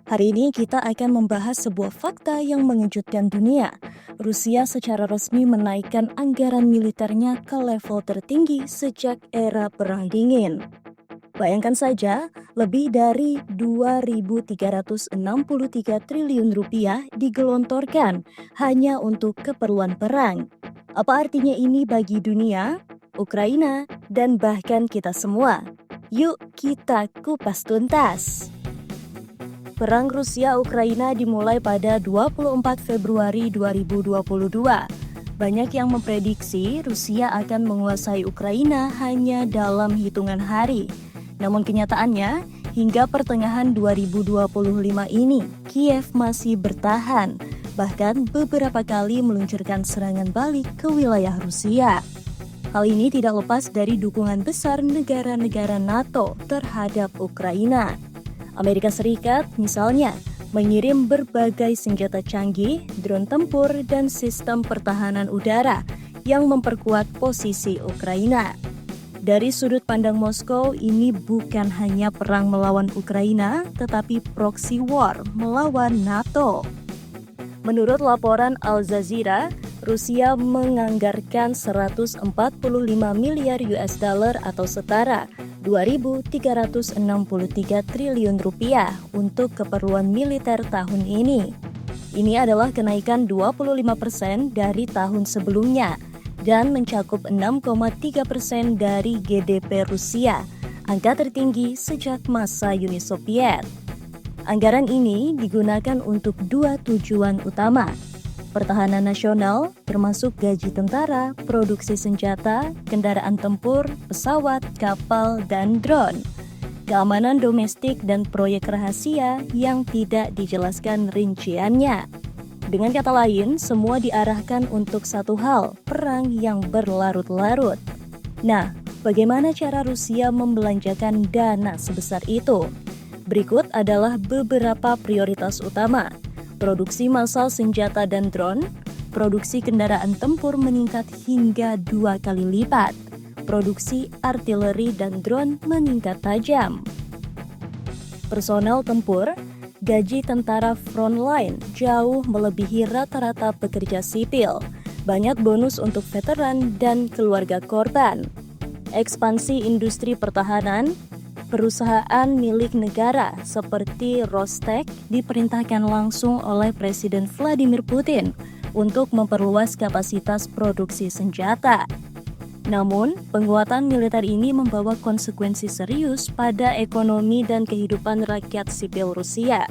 Hari ini kita akan membahas sebuah fakta yang mengejutkan dunia. Rusia secara resmi menaikkan anggaran militernya ke level tertinggi sejak era Perang Dingin. Bayangkan saja, lebih dari 2.363 triliun rupiah digelontorkan hanya untuk keperluan perang. Apa artinya ini bagi dunia, Ukraina, dan bahkan kita semua? Yuk kita kupas tuntas. Perang Rusia-Ukraina dimulai pada 24 Februari 2022. Banyak yang memprediksi Rusia akan menguasai Ukraina hanya dalam hitungan hari. Namun kenyataannya, hingga pertengahan 2025 ini, Kiev masih bertahan, bahkan beberapa kali meluncurkan serangan balik ke wilayah Rusia. Hal ini tidak lepas dari dukungan besar negara-negara NATO terhadap Ukraina. Amerika Serikat, misalnya, mengirim berbagai senjata canggih, drone tempur, dan sistem pertahanan udara yang memperkuat posisi Ukraina. Dari sudut pandang Moskow, ini bukan hanya perang melawan Ukraina, tetapi proxy war melawan NATO. Menurut laporan Al Jazeera, Rusia menganggarkan 145 miliar US dollar atau setara 2.363 triliun rupiah untuk keperluan militer tahun ini. Ini adalah kenaikan 25% dari tahun sebelumnya dan mencakup 6,3% dari GDP Rusia, angka tertinggi sejak masa Uni Soviet. Anggaran ini digunakan untuk dua tujuan utama: pertahanan nasional, termasuk gaji tentara, produksi senjata, kendaraan tempur, pesawat, kapal, dan drone, keamanan domestik, dan proyek rahasia yang tidak dijelaskan rinciannya. Dengan kata lain, semua diarahkan untuk satu hal, perang yang berlarut-larut. Nah, bagaimana cara Rusia membelanjakan dana sebesar itu? Berikut adalah beberapa prioritas utama. Produksi massal senjata dan drone, produksi kendaraan tempur meningkat hingga 2 kali lipat, produksi artileri dan drone meningkat tajam. Personel tempur, gaji tentara frontline jauh melebihi rata-rata pekerja sipil, banyak bonus untuk veteran dan keluarga korban. Ekspansi industri pertahanan, perusahaan milik negara seperti Rostec diperintahkan langsung oleh Presiden Vladimir Putin untuk memperluas kapasitas produksi senjata. Namun, penguatan militer ini membawa konsekuensi serius pada ekonomi dan kehidupan rakyat sipil Rusia.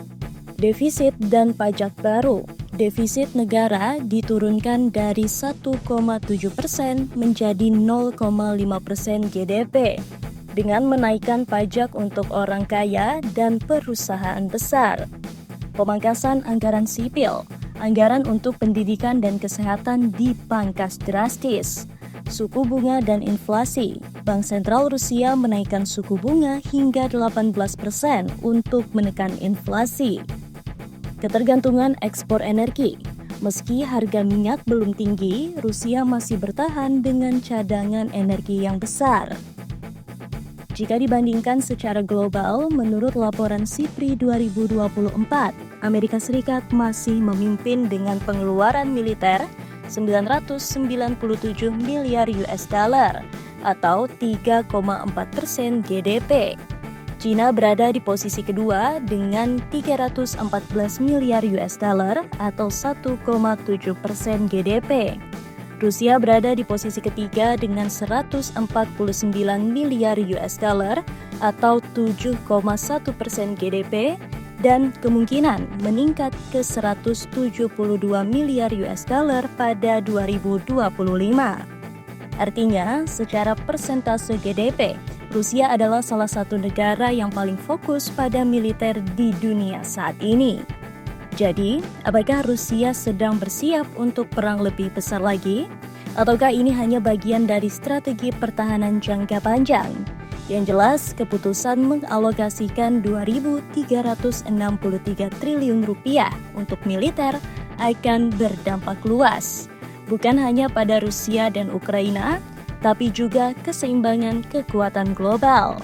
Defisit dan pajak baru. Defisit negara diturunkan dari 1,7% menjadi 0,5% GDP. Dengan menaikkan pajak untuk orang kaya dan perusahaan besar. Pemangkasan anggaran sipil, anggaran untuk pendidikan dan kesehatan dipangkas drastis. Suku bunga dan inflasi, Bank Sentral Rusia menaikkan suku bunga hingga 18% untuk menekan inflasi. Ketergantungan ekspor energi, meski harga minyak belum tinggi, Rusia masih bertahan dengan cadangan energi yang besar. Jika dibandingkan secara global, menurut laporan SIPRI 2024, Amerika Serikat masih memimpin dengan pengeluaran militer 997 miliar US dollar atau 3,4% GDP. China berada di posisi kedua dengan 314 miliar US dollar atau 1,7% GDP. Rusia berada di posisi ketiga dengan 149 miliar US dollar atau 7,1% GDP dan kemungkinan meningkat ke 172 miliar US dollar pada 2025. Artinya, secara persentase GDP, Rusia adalah salah satu negara yang paling fokus pada militer di dunia saat ini. Jadi, apakah Rusia sedang bersiap untuk perang lebih besar lagi? Ataukah ini hanya bagian dari strategi pertahanan jangka panjang? Yang jelas, keputusan mengalokasikan 2.363 triliun rupiah untuk militer akan berdampak luas. Bukan hanya pada Rusia dan Ukraina, tapi juga keseimbangan kekuatan global.